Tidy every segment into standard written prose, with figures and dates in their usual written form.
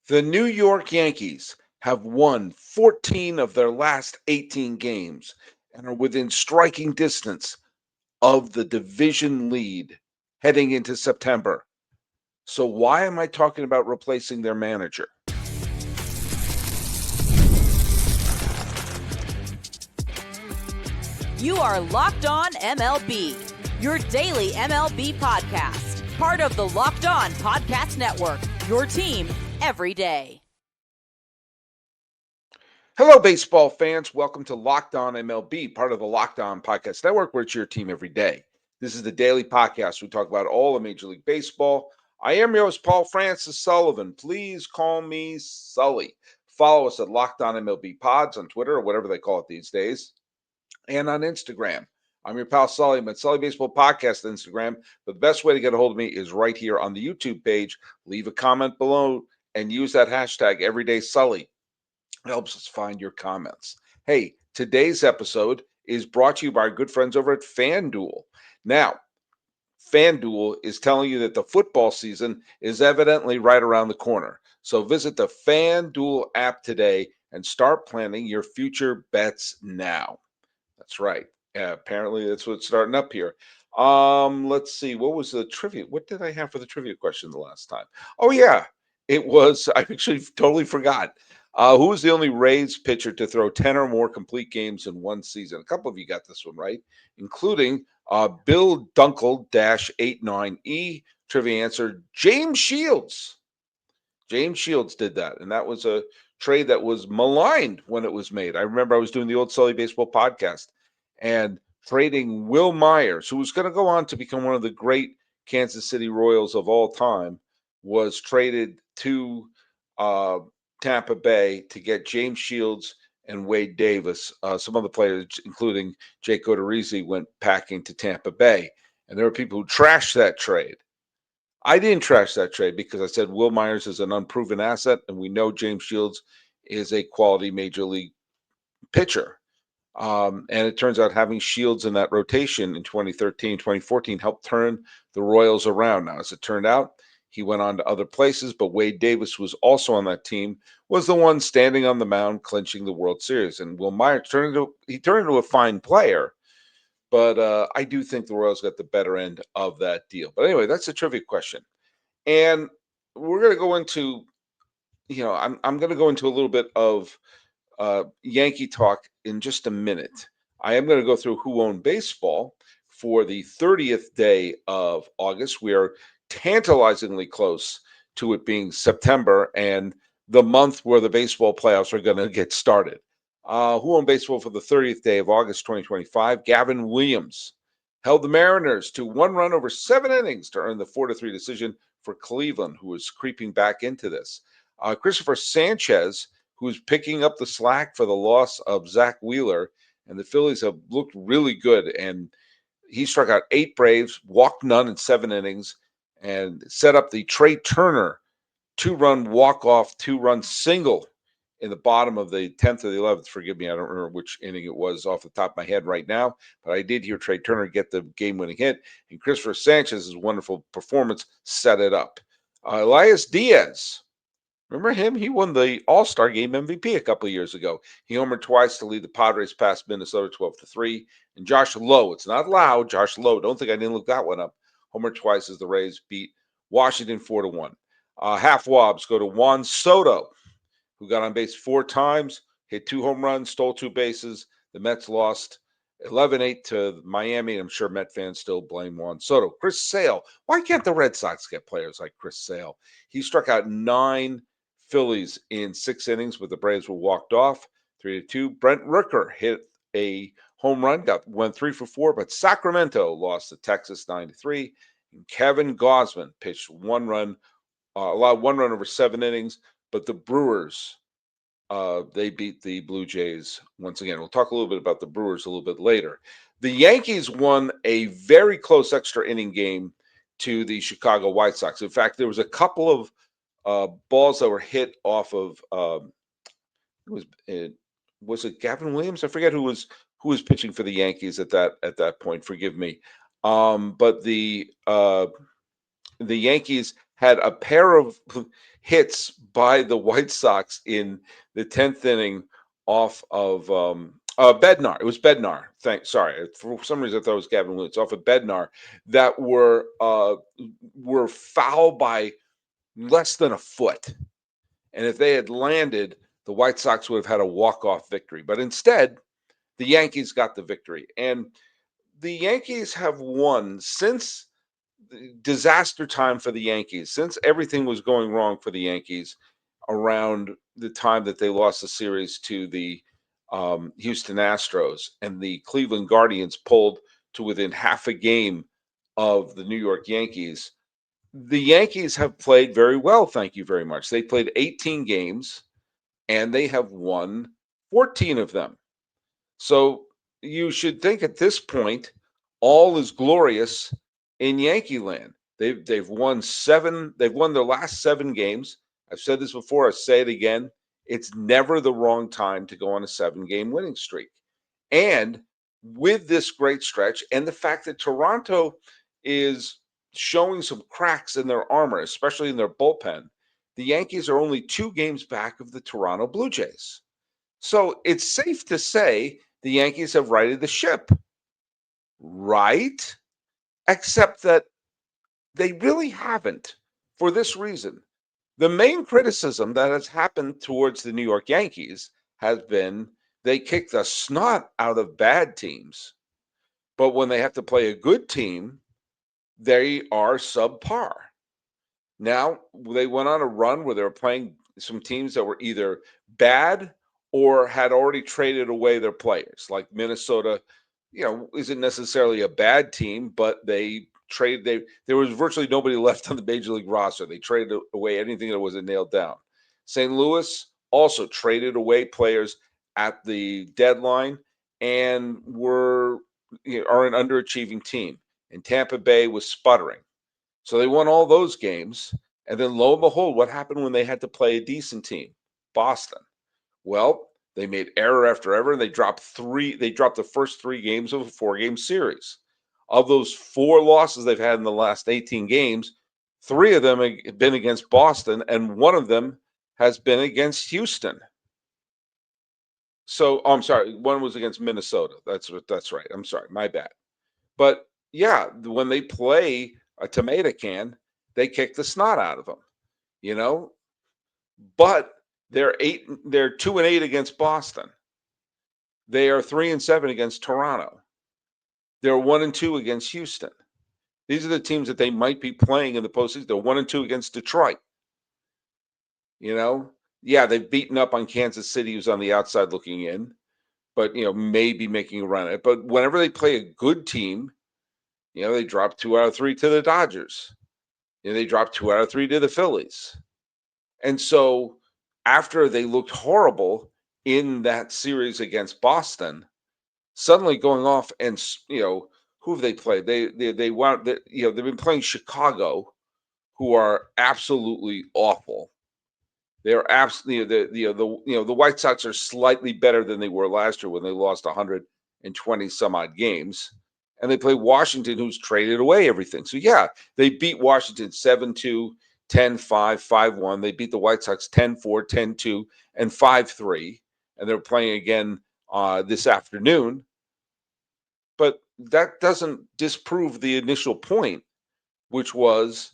The New York Yankees have won 14 of their last 18 games and are within striking distance of the division lead heading into September. So, why am I talking about replacing their manager? You are Locked On MLB, your daily MLB podcast, part of the Locked On Podcast Network, your team every day. Hello, baseball fans. Welcome to Locked On MLB, part of the Locked On Podcast Network, where it's your team every day. This is the daily podcast. We talk about all of Major League Baseball. I am your host, Paul Francis Sullivan. Please call me Sully. Follow us at Locked On MLB Pods on Twitter or whatever they call it these days, and on Instagram. I'm your pal Sully. I'm at Sully Baseball Podcast on Instagram. But the best way to get a hold of me is right here on the YouTube page. Leave a comment below and use that hashtag EverydaySully. It helps us find your comments. Hey, today's episode is brought to you by our good friends over at FanDuel. Now, FanDuel is telling you that the football season is evidently right around the corner. So visit the FanDuel app today and start planning your future bets now. That's right. Apparently, that's what's starting up here. Let's see. What was the trivia? What did I have for the trivia question the last time? Oh yeah, it was. I actually totally forgot. Who was the only Rays pitcher to throw 10 or more complete games in one season? A couple of you got this one right, including Bill Dunkel 89E. Trivia answer: James Shields. James Shields did that, and that was a trade that was maligned when it was made. I remember I was doing the old Sully Baseball podcast and trading Will Myers, who was going to go on to become one of the great Kansas City Royals of all time, was traded to Tampa Bay to get James Shields and Wade Davis. Some other players, including Jake Odorizzi, went packing to Tampa Bay. And there were people who trashed that trade. I didn't trash that trade because I said Will Myers is an unproven asset, and we know James Shields is a quality major league pitcher. And it turns out having Shields in that rotation in 2013, 2014 helped turn the Royals around. Now, as it turned out, he went on to other places, but Wade Davis was also on that team, was the one standing on the mound clinching the World Series. And Will Myers turned into a fine player, but I do think the Royals got the better end of that deal. But anyway, that's a trivia question. And we're going to go into, I'm going to go into a little bit of Yankee talk in just a minute. I am going to go through who owned baseball for the 30th day of August. We are tantalizingly close to it being September and the month where the baseball playoffs are going to get started. Who owned baseball for the 30th day of August 2025? Gavin Williams held the Mariners to one run over 7 innings to earn the 4-3 decision for Cleveland, who is creeping back into this. Christopher Sanchez, who's picking up the slack for the loss of Zach Wheeler, and the Phillies have looked really good. And he struck out 8 Braves, walked none in 7 innings, and set up the Trey Turner 2-run walk-off, 2-run single in the bottom of the 10th or the 11th. Forgive me, I don't remember which inning it was off the top of my head right now, but I did hear Trey Turner get the game-winning hit, and Christopher Sanchez's wonderful performance set it up. Elias Diaz, remember him? He won the All-Star Game MVP a couple of years ago. He homered twice to lead the Padres past Minnesota 12-3. And Josh Lowe, it's not loud, Josh Lowe, don't think I didn't look that one up. Homered twice as the Rays beat Washington 4-1. Half wobs go to Juan Soto, who got on base 4 times, hit 2 home runs, stole 2 bases. The Mets lost 11-8 to Miami, and I'm sure Met fans still blame Juan Soto. Chris Sale. Why can't the Red Sox get players like Chris Sale? He struck out 9 Phillies in 6 innings, but the Braves were walked off 3-2. Brent Rooker hit a home run, went 3 for 4, but Sacramento lost to Texas 9-3. And Kevin Gausman pitched 1 run, allowed 1 run over 7 innings, but the Brewers, they beat the Blue Jays once again. We'll talk a little bit about the Brewers a little bit later. The Yankees won a very close extra inning game to the Chicago White Sox. In fact, there was a couple of balls that were hit off of was it Gavin Williams? I forget who was pitching for the Yankees at that point. Forgive me. But the Yankees had a pair of hits by the White Sox in the 10th inning off of Bednar. It was Bednar. Sorry, for some reason I thought it was Gavin Williams off of Bednar that were foul by less than a foot. And if they had landed, the White Sox would have had a walk-off victory. But instead, the Yankees got the victory. And the Yankees have won since disaster time for the Yankees, since everything was going wrong for the Yankees around the time that they lost the series to the Houston Astros and the Cleveland Guardians pulled to within half a game of the New York Yankees. The Yankees have played very well, thank you very much. They played 18 games and they have won 14 of them. So you should think at this point, all is glorious in Yankee land. They've won 7. They've won their last 7 games. I've said this before. I say it again. It's never the wrong time to go on a 7-game winning streak. And with this great stretch, and the fact that Toronto is showing some cracks in their armor, especially in their bullpen, the Yankees are only 2 games back of the Toronto Blue Jays. So it's safe to say the Yankees have righted the ship, right? Except that they really haven't, for this reason. The main criticism that has happened towards the New York Yankees has been they kick the snot out of bad teams, but when they have to play a good team, they are subpar. Now, they went on a run where they were playing some teams that were either bad or had already traded away their players, like Minnesota, isn't necessarily a bad team, but there was virtually nobody left on the major league roster. They traded away anything that wasn't nailed down. St. Louis also traded away players at the deadline and are an underachieving team. And Tampa Bay was sputtering. So they won all those games. And then lo and behold, what happened when they had to play a decent team? Boston. Well, they made error after error, and they dropped the first 3 games of a 4-game series. Of those 4 losses they've had in the last 18 games, 3 of them have been against Boston, and 1 of them has been against Houston. So, I'm sorry, 1 was against Minnesota. That's right. I'm sorry, my bad. But yeah, when they play a tomato can, they kick the snot out of them, But they're 2-8 against Boston. They are 3-7 against Toronto. They're 1-2 against Houston. These are the teams that they might be playing in the postseason. They're 1-2 against Detroit. Yeah, they've beaten up on Kansas City, who's on the outside looking in, but maybe making a run at it. But whenever they play a good team, they drop 2 out of 3 to the Dodgers. They drop 2 out of 3 to the Phillies. And so after they looked horrible in that series against Boston, suddenly going off and who have they played? They wound they've been playing Chicago, who are absolutely awful. They are absolutely the White Sox are slightly better than they were last year when they lost 120 some odd games. And they play Washington, who's traded away everything. So yeah, they beat Washington 7-2, 10-5, 5-1. They beat the White Sox 10-4, 10-2, and 5-3. And they're playing again this afternoon. But that doesn't disprove the initial point, which was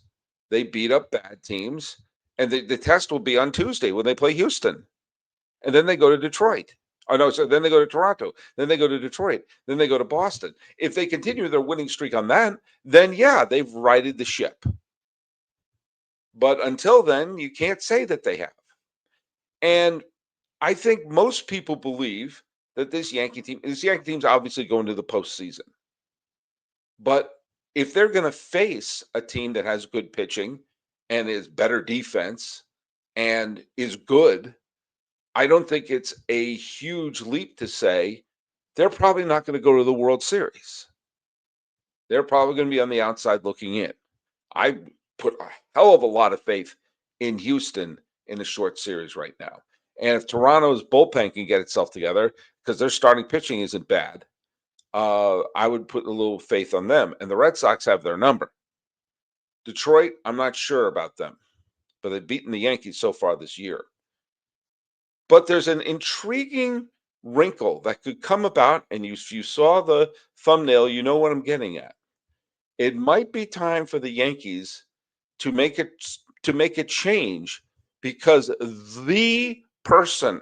they beat up bad teams. And the test will be on Tuesday when they play Houston. And then they go to Detroit. Oh, no, so then they go to Toronto. Then they go to Detroit. Then they go to Boston. If they continue their winning streak on that, then yeah, they've righted the ship. But until then, you can't say that they have. And I think most people believe that this Yankee team's obviously going to the postseason. But if they're going to face a team that has good pitching and is better defense and is good, I don't think it's a huge leap to say they're probably not going to go to the World Series. They're probably going to be on the outside looking in. I put a hell of a lot of faith in Houston in a short series right now. And if Toronto's bullpen can get itself together, because their starting pitching isn't bad, I would put a little faith on them. And the Red Sox have their number. Detroit, I'm not sure about them, but they've beaten the Yankees so far this year. But there's an intriguing wrinkle that could come about, and if you saw the thumbnail, you know what I'm getting at. It might be time for the Yankees to make a change because the person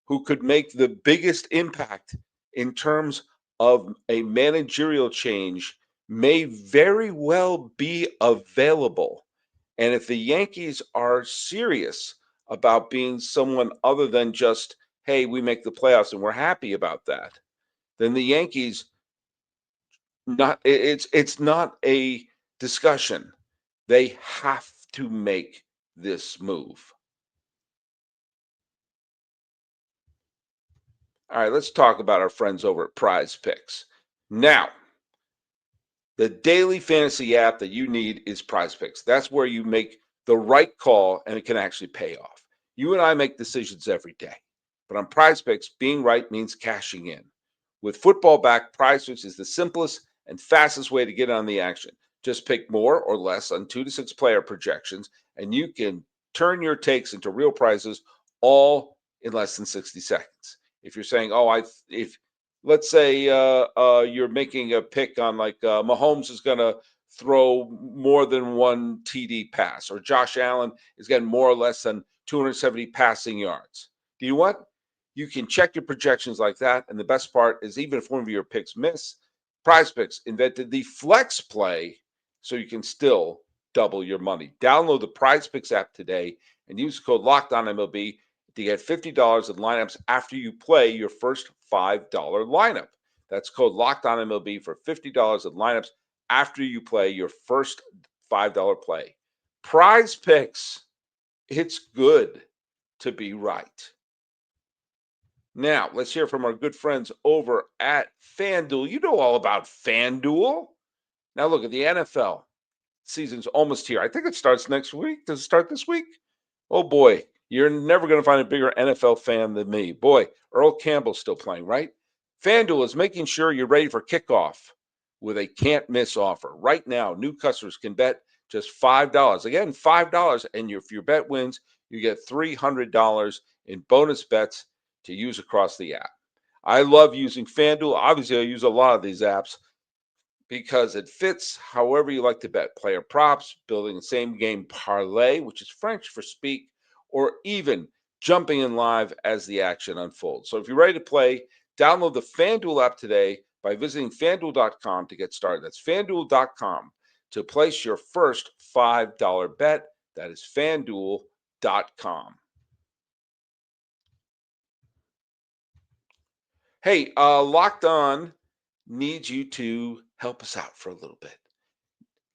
who could make the biggest impact in terms of a managerial change may very well be available. And if the Yankees are serious about being someone other than just, hey, we make the playoffs and we're happy about that, then the Yankees it's not a discussion. They have to make this move. All right, let's talk about our friends over at Prize Picks. Now, the daily fantasy app that you need is Prize Picks. That's where you make the right call and it can actually pay off. You and I make decisions every day. But on Prize Picks, being right means cashing in. With football back, Prize Picks is the simplest and fastest way to get on the action. Just pick more or less on 2 to 6 player projections, and you can turn your takes into real prizes all in less than 60 seconds. If you're saying, "Oh, if let's say you're making a pick on like Mahomes is going to throw more than one TD pass, or Josh Allen is getting more or less than 270 passing yards." Do you know what? You can check your projections like that. And the best part is, even if one of your picks miss, Prize Picks invented the flex play so you can still double your money. Download the Prize Picks app today and use the code LOCKEDONMLB to get $50 in lineups after you play your first $5 lineup. That's code LOCKEDONMLB for $50 in lineups after you play your first $5 play. Prize Picks, it's good to be right. Now, let's hear from our good friends over at FanDuel. You know all about FanDuel. Now, look at the NFL season's almost here. I think it starts next week. Does it start this week? Oh boy, you're never going to find a bigger NFL fan than me. Boy, Earl Campbell's still playing, right? FanDuel is making sure you're ready for kickoff with a can't miss offer. Right now, new customers can bet just $5. Again, $5. And if your bet wins, you get $300 in bonus bets to use across the app. I love using FanDuel. Obviously, I use a lot of these apps because it fits however you like to bet. Player props, building the same game parlay, which is French for speak, or even jumping in live as the action unfolds. So if you're ready to play, download the FanDuel app today by visiting fanduel.com to get started. That's fanduel.com to place your first $5 bet. That is fanduel.com. Hey, Locked On needs you to help us out for a little bit.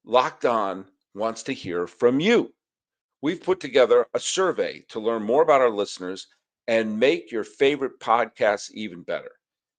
Locked On wants to hear from you. We've put together a survey to learn more about our listeners and make your favorite podcasts even better.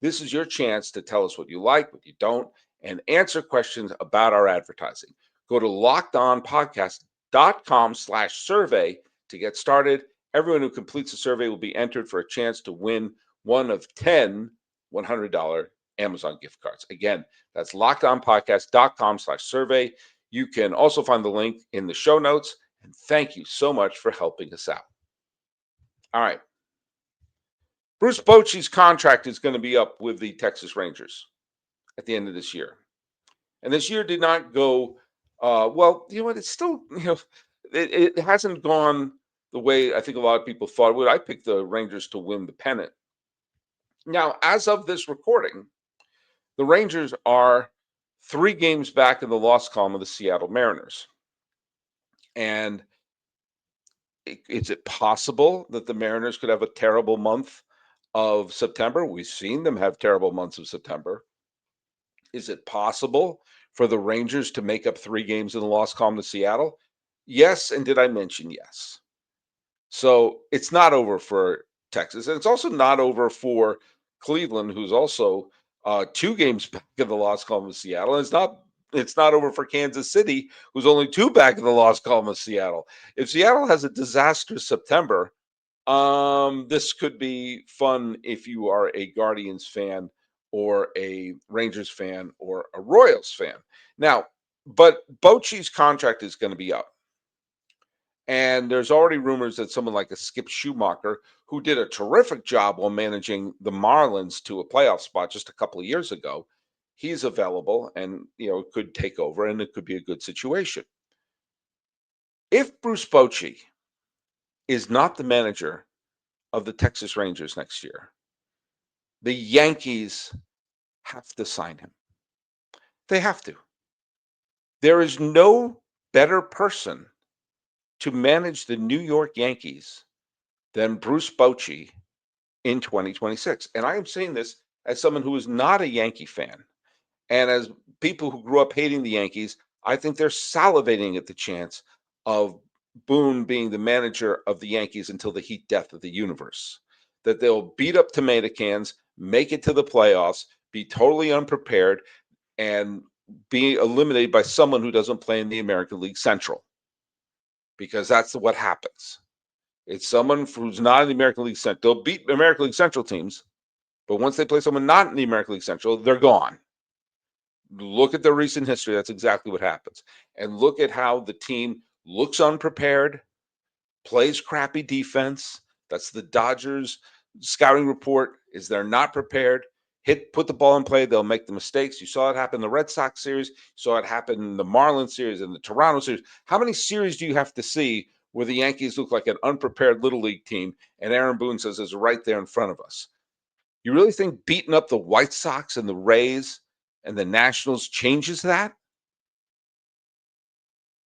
This is your chance to tell us what you like, what you don't, and answer questions about our advertising. Go to lockedonpodcast.com/survey to get started. Everyone who completes the survey will be entered for a chance to win one of 10 $100 Amazon gift cards. Again, that's lockedonpodcast.com/survey. You can also find the link in the show notes. And thank you so much for helping us out. All right. Bruce Bochy's contract is going to be up with the Texas Rangers at the end of this year. And this year did not go well. You know what? It's still, it hasn't gone the way I think a lot of people thought it would. I picked the Rangers to win the pennant. Now, as of this recording, the Rangers are 3 games back in the loss column of the Seattle Mariners. And is it possible that the Mariners could have a terrible month of September? We've seen them have terrible months of September. Is it possible for the Rangers to make up 3 games in the loss column to Seattle? Yes. And did I mention yes? So it's not over for Texas. And it's also not over for Cleveland, who's also 2 games back in the loss column of Seattle. And it's not over for Kansas City, who's only 2 back in the loss column of Seattle. If Seattle has a disastrous September, this could be fun if you are a Guardians fan or a Rangers fan or a Royals fan. Now, But Bochy's contract is going to be up. And there's already rumors that someone like a Skip Schumacher, who did a terrific job while managing the Marlins to a playoff spot just a couple of years ago, he's available and could take over, and it could be a good situation. If Bruce Bochy is not the manager of the Texas Rangers next year, the Yankees have to sign him. They have to. There is no better person to manage the New York Yankees than Bruce Bochy in 2026. And I am saying this as someone who is not a Yankee fan. And as people who grew up hating the Yankees, I think they're salivating at the chance of Boone being the manager of the Yankees until the heat death of the universe. That they'll beat up tomato cans, make it to the playoffs, be totally unprepared, and be eliminated by someone who doesn't play in the American League Central. Because that's what happens. It's someone who's not in the American League Central. They'll beat American League Central teams, but once they play someone not in the American League Central, they're gone. Look at the recent history. That's exactly what happens. And look at how the team looks unprepared, plays crappy defense. That's the Dodgers scouting report, is they're not prepared. Put the ball in play, they'll make the mistakes. You saw it happen in the Red Sox series. You saw it happen in the Marlins series and the Toronto series. How many series do you have to see where the Yankees look like an unprepared Little League team and Aaron Boone says it's right there in front of us? You really think beating up the White Sox and the Rays and the Nationals changes that?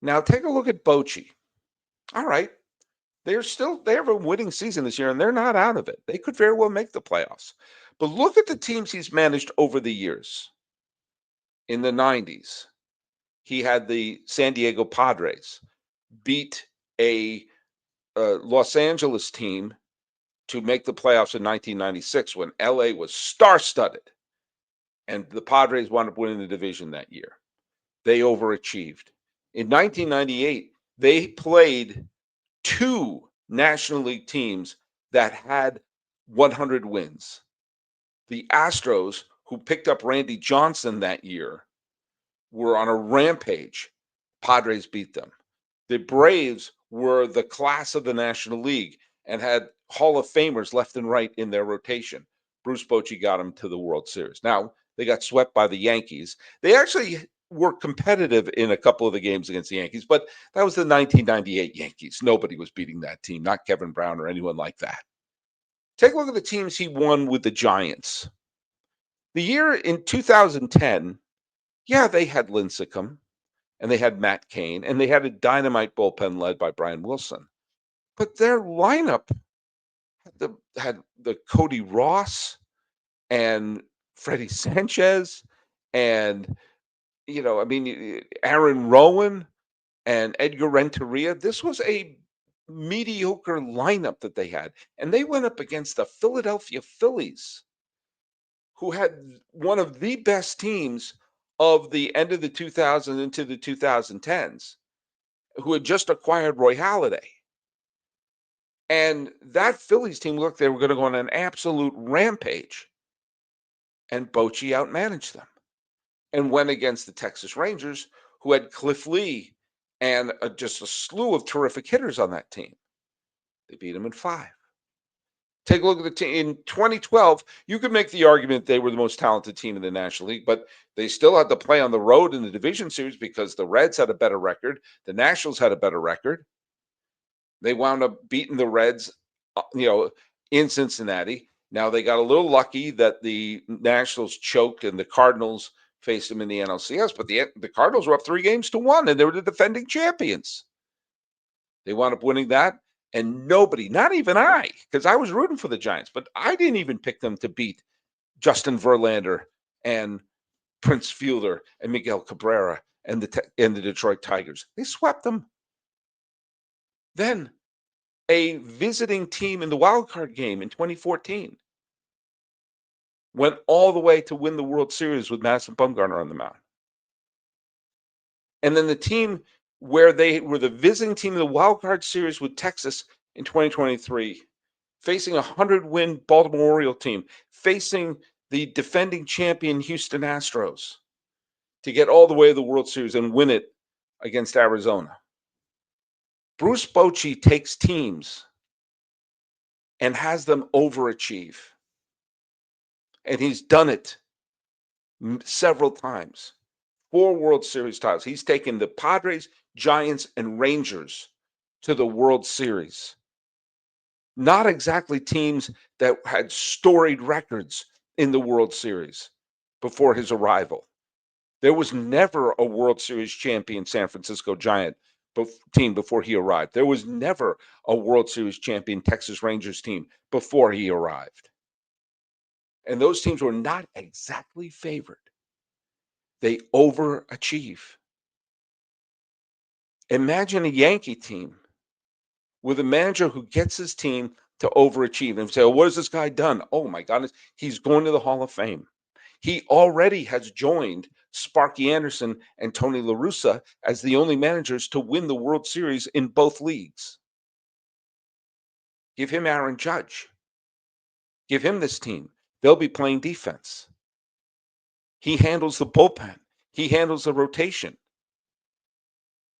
Now take a look at Bochy. All right. They have a winning season this year, and they're not out of it. They could very well make the playoffs. But look at the teams he's managed over the years. In the 90s, he had the San Diego Padres beat a Los Angeles team to make the playoffs in 1996 when LA was star-studded. And the Padres wound up winning the division that year. They overachieved. In 1998, they played two National League teams that had 100 wins. The Astros, who picked up Randy Johnson that year, were on a rampage. Padres beat them. The Braves were the class of the National League and had Hall of Famers left and right in their rotation. Bruce Bochy got them to the World Series. Now, they got swept by the Yankees. They actually were competitive in a couple of the games against the Yankees, but that was the 1998 Yankees. Nobody was beating that team, not Kevin Brown or anyone like that. Take a look at the teams he won with the Giants. The year in 2010, yeah, they had Lincecum, and they had Matt Cain, and they had a dynamite bullpen led by Brian Wilson. But their lineup had the Cody Ross and Freddie Sanchez and Aaron Rowan and Edgar Renteria. This was a mediocre lineup that they had. And they went up against the Philadelphia Phillies, who had one of the best teams of the end of the 2000s into the 2010s, who had just acquired Roy Halladay. And that Phillies team looked, they were going to go on an absolute rampage. And Bochy outmanaged them and went against the Texas Rangers, who had Cliff Lee and just a slew of terrific hitters on that team. They beat them in 5. Take a look at the team. In 2012, you could make the argument they were the most talented team in the National League, but they still had to play on the road in the division series because the Reds had a better record. The Nationals had a better record. They wound up beating the Reds, in Cincinnati. Now, they got a little lucky that the Nationals choked and the Cardinals faced them in the NLCS, but the Cardinals were up 3-1, and they were the defending champions. They wound up winning that, and nobody, not even I, because I was rooting for the Giants, but I didn't even pick them to beat Justin Verlander and Prince Fielder and Miguel Cabrera and the Detroit Tigers. They swept them. Then a visiting team in the wild card game in 2014 went all the way to win the World Series with Madison Bumgarner on the mound. And then the team where they were the visiting team in the wild card series with Texas in 2023, facing a 100-win Baltimore Oriole team, facing the defending champion Houston Astros. to get all the way to the World Series and win it against Arizona. Bruce Bochy takes teams and has them overachieve. And he's done it several times. 4 World Series titles. He's taken the Padres, Giants, and Rangers to the World Series. Not exactly teams that had storied records in the World Series before his arrival. There was never a World Series champion San Francisco Giant team before he arrived. There was never a World Series champion Texas Rangers team before he arrived. And those teams were not exactly favored. They overachieve. Imagine a Yankee team with a manager who gets his team to overachieve and say, oh, what has this guy done? Oh my goodness, he's going to the Hall of Fame. He already has joined Sparky Anderson and Tony La Russa as the only managers to win the World Series in both leagues. Give him Aaron Judge. Give him this team. They'll be playing defense. He handles the bullpen. He handles the rotation.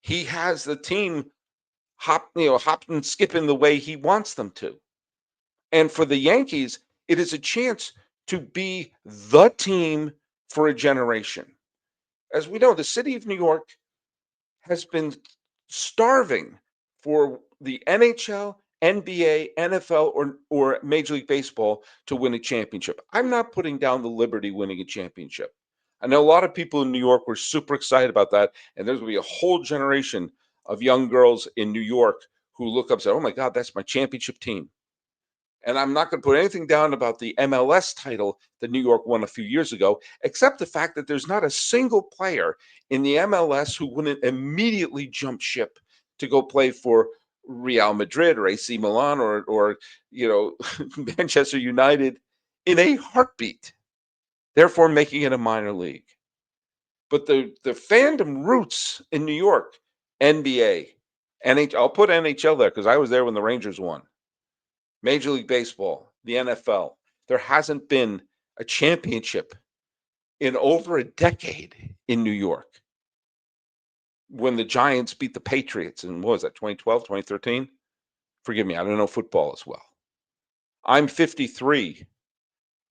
He has the team hop and skipping the way he wants them to. And for the Yankees, it is a chance to be the team for a generation. As we know, the city of New York has been starving for the NHL, NBA, NFL, or Major League Baseball to win a championship. I'm not putting down the Liberty winning a championship. I know a lot of people in New York were super excited about that, and there's going to be a whole generation of young girls in New York who look up and say, oh my God, that's my championship team. And I'm not going to put anything down about the MLS title that New York won a few years ago, except the fact that there's not a single player in the MLS who wouldn't immediately jump ship to go play for Real Madrid or AC Milan or Manchester United in a heartbeat, therefore making it a minor league. But the fandom roots in New York, NBA, NHL, I'll put NHL there because I was there when the Rangers won. Major League Baseball, the NFL, there hasn't been a championship in over a decade in New York. When the Giants beat the Patriots in, what was that, 2012, 2013? Forgive me, I don't know football as well. I'm 53,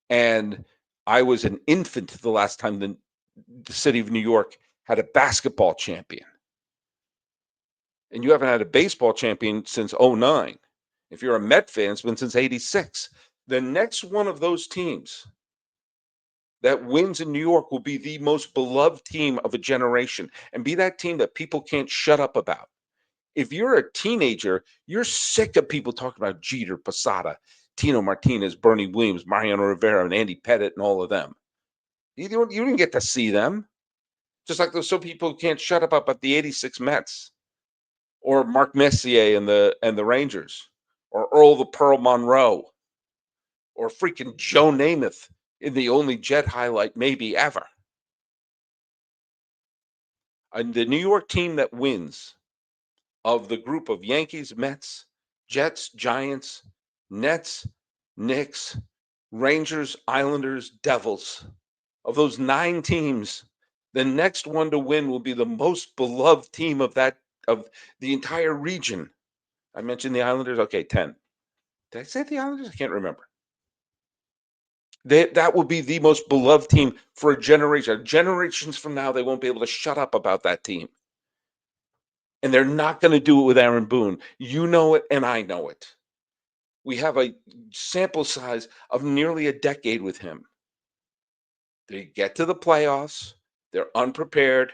and I was an infant the last time the city of New York had a basketball champion. And you haven't had a baseball champion since 2009. If you're a Met fan, it's been since 86. The next one of those teams that wins in New York will be the most beloved team of a generation and be that team that people can't shut up about. If you're a teenager, you're sick of people talking about Jeter, Posada, Tino Martinez, Bernie Williams, Mariano Rivera, and Andy Pettitte, and all of them. You didn't get to see them. Just like there's some people who can't shut up about the 86 Mets or Mark Messier and the Rangers, or Earl the Pearl Monroe, or freaking Joe Namath in the only Jet highlight maybe ever. And the New York team that wins of the group of Yankees, Mets, Jets, Giants, Nets, Knicks, Rangers, Islanders, Devils, of those 9 teams, the next one to win will be the most beloved team of the entire region. I mentioned the Islanders. Okay, 10. Did I say the Islanders? I can't remember. That will be the most beloved team for a generation. Generations from now, they won't be able to shut up about that team. And they're not going to do it with Aaron Boone. You know it, and I know it. We have a sample size of nearly a decade with him. They get to the playoffs, they're unprepared,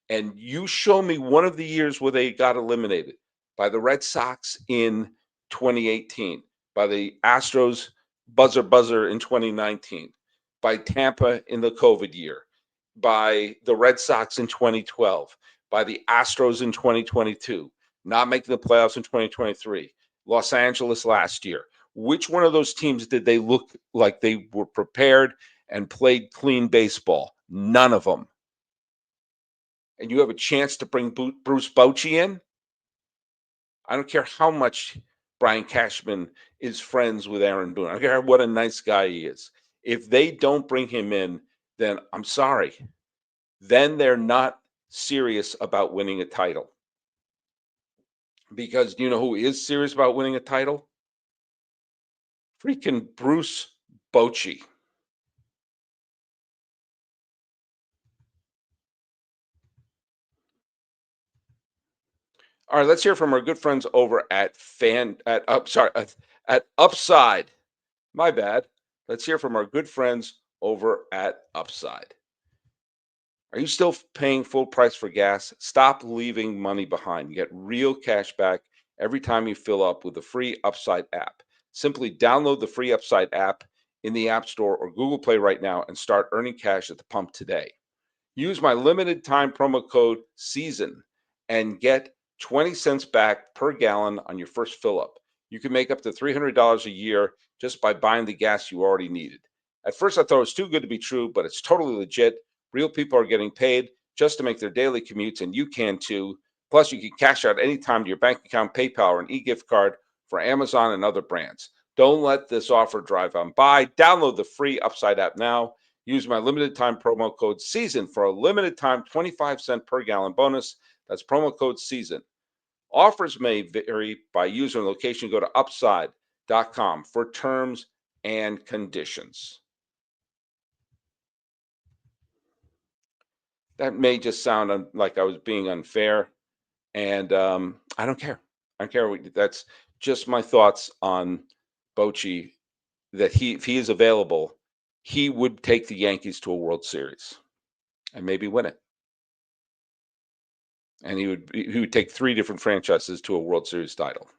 and you show me one of the years where they got eliminated by the Red Sox in 2018, by the Astros buzzer in 2019, by Tampa in the COVID year, by the Red Sox in 2012, by the Astros in 2022, not making the playoffs in 2023, Los Angeles last year. Which one of those teams did they look like they were prepared and played clean baseball? None of them. And you have a chance to bring Bruce Bochy in? I don't care how much Brian Cashman is friends with Aaron Boone. I don't care what a nice guy he is. If they don't bring him in, then I'm sorry. then they're not serious about winning a title. Because you know who is serious about winning a title? Freaking Bruce Bochy. All right, let's hear from our good friends over at Upside. My bad. Let's hear from our good friends over at Upside. Are you still paying full price for gas? Stop leaving money behind. Get real cash back every time you fill up with the free Upside app. Simply download the free Upside app in the App Store or Google Play right now and start earning cash at the pump today. Use my limited time promo code SEASON and get 20 cents back per gallon on your first fill up. You can make up to $300 a year just by buying the gas you already needed. At first, I thought it was too good to be true, but it's totally legit. Real people are getting paid just to make their daily commutes, and you can too. Plus, you can cash out anytime to your bank account, PayPal, or an e-gift card for Amazon and other brands. Don't let this offer drive on by. Download the free Upside app now. Use my limited time promo code SEASON for a limited time 25-cent per gallon bonus. That's promo code SEASON. Offers may vary by user and location. Go to upside.com for terms and conditions. That may just sound like I was being unfair, and I don't care. I don't care. That's just my thoughts on Bochy. That if he is available, he would take the Yankees to a World Series and maybe win it. And he would take 3 different franchises to a World Series title.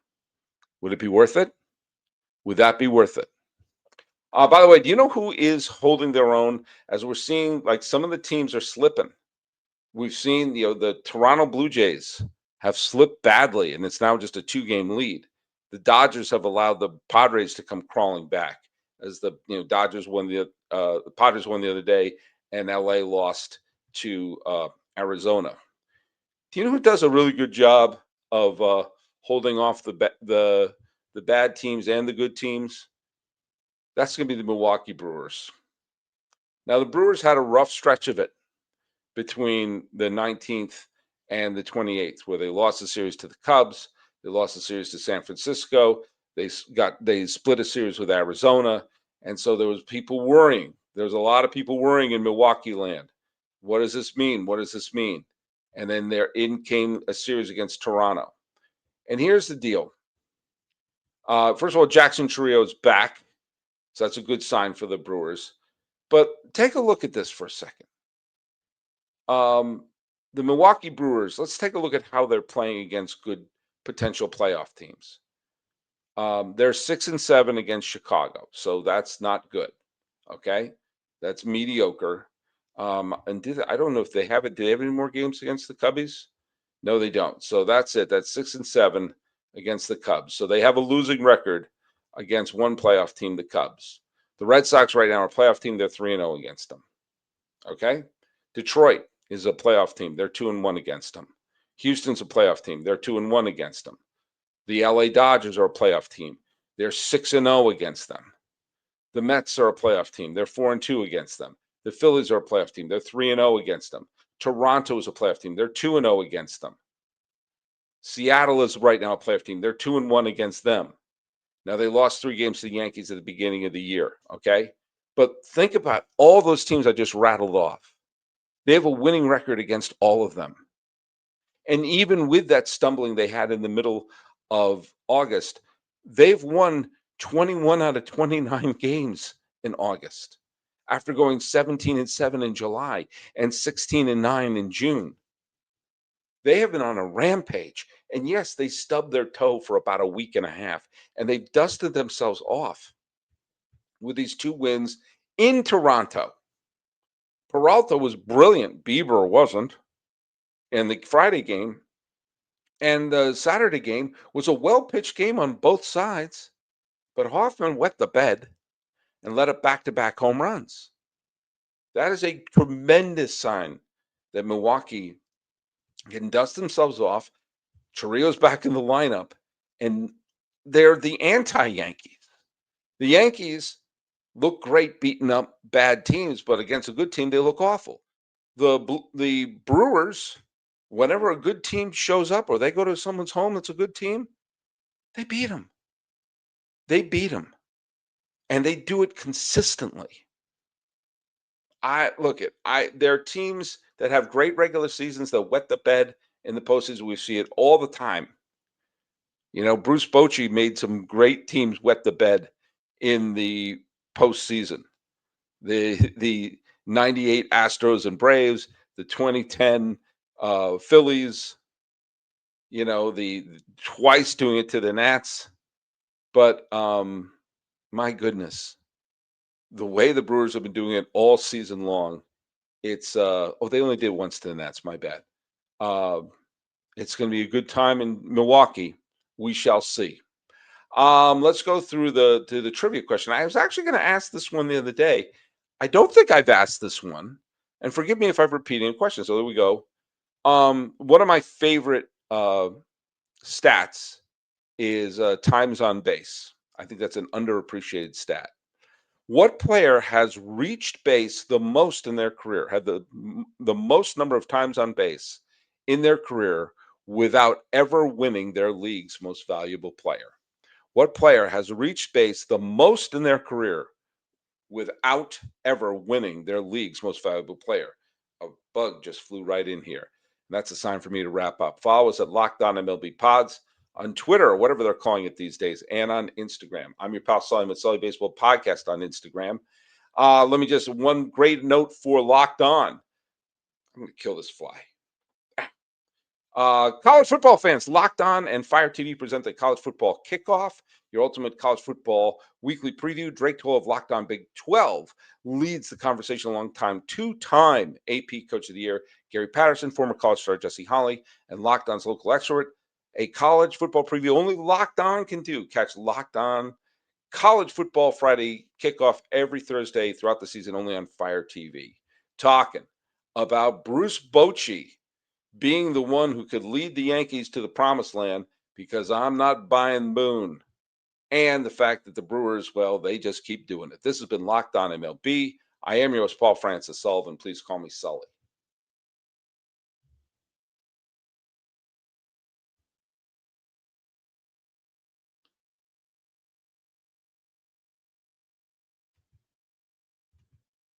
Would it be worth it? Would that be worth it? By the way, do you know who is holding their own? As we're seeing, like some of the teams are slipping. We've seen, the Toronto Blue Jays have slipped badly, and it's now just a 2-game lead. The Dodgers have allowed the Padres to come crawling back as the Dodgers won the Padres won the other day, and LA lost to Arizona. Do you know who does a really good job of holding off the bad teams and the good teams? That's going to be the Milwaukee Brewers. Now, the Brewers had a rough stretch of it between the 19th and the 28th, where they lost the series to the Cubs, they lost the series to San Francisco, they split a series with Arizona, and so there was people worrying. There was a lot of people worrying in Milwaukee land. What does this mean? What does this mean? And then there in came a series against Toronto. And here's the deal. First of all, Jackson Chourio is back, so that's a good sign for the Brewers. But take a look at this for a second. The Milwaukee Brewers, let's take a look at how they're playing against good potential playoff teams. They're 6-7 against Chicago, so that's not good. Okay, that's mediocre. And I don't know if they have it. Do they have any more games against the Cubbies? No, they don't. So that's it. That's 6-7 against the Cubs. So they have a losing record against one playoff team, the Cubs. The Red Sox right now are a playoff team. They're 3-0 against them. Okay, Detroit is a playoff team. They're 2-1 against them. Houston's a playoff team. They're 2-1 against them. The LA Dodgers are a playoff team. They're 6-0 against them. The Mets are a playoff team. They're 4-2 against them. The Phillies are a playoff team. They're 3-0 against them. Toronto is a playoff team. They're 2-0 against them. Seattle is right now a playoff team. They're 2-1 against them. Now, they lost 3 games to the Yankees at the beginning of the year, okay? But think about all those teams I just rattled off. They have a winning record against all of them. And even with that stumbling they had in the middle of August, they've won 21 out of 29 games in August after going 17-7 in July and 16-9 in June. They have been on a rampage. And yes, they stubbed their toe for about a week and a half, and they've dusted themselves off with these 2 wins in Toronto. Peralta was brilliant. Bieber wasn't. And the Friday game and the Saturday game was a well-pitched game on both sides, but Hoffman wet the bed and let up back-to-back home runs. That is a tremendous sign that Milwaukee can dust themselves off. Chourillo's back in the lineup, and they're the anti-Yankees. The Yankees look great beating up bad teams, but against a good team, they look awful. The Brewers, whenever a good team shows up or they go to someone's home that's a good team, they beat them. They beat them, and they do it consistently. There are teams that have great regular seasons that wet the bed in the postseason. We see it all the time. Bruce Bochy made some great teams wet the bed in the postseason. The 98 Astros and Braves, the 2010 Phillies, the twice doing it to the Nats. But my goodness, the way the Brewers have been doing it all season long, it's they only did it once to the Nats, my bad. It's going to be a good time in Milwaukee. We shall see. Let's go through the trivia question. I was actually going to ask this one the other day. I don't think I've asked this one, and forgive me if I've repeated a question. So there we go. One of my favorite stats is times on base. I think that's an underappreciated stat. What player has reached base the most in their career, had the most number of times on base in their career without ever winning their league's most valuable player? What player has reached base the most in their career without ever winning their league's most valuable player? A bug just flew right in here. And that's a sign for me to wrap up. Follow us at Locked On MLB Pods on Twitter, or whatever they're calling it these days, and on Instagram. I'm your pal Sully with Sully Baseball Podcast on Instagram. Let me just, one great note for Locked On. I'm going to kill this fly. College football fans, Locked On and Fire TV present the College Football Kickoff, your ultimate college football weekly preview. Drake Toll of Locked On Big 12 leads the conversation alongside two-time AP Coach of the Year, Gary Patterson, former college star Jesse Holley, and Locked On's local expert. A college football preview only Locked On can do. Catch Locked On College Football Friday Kickoff every Thursday throughout the season, only on Fire TV. Talking about Bruce Bochy being the one who could lead the Yankees to the promised land, because I'm not buying Boone. And the fact that the Brewers, well, they just keep doing it. This has been Locked On MLB. I am your host, Paul Francis Sullivan. Please call me Sully.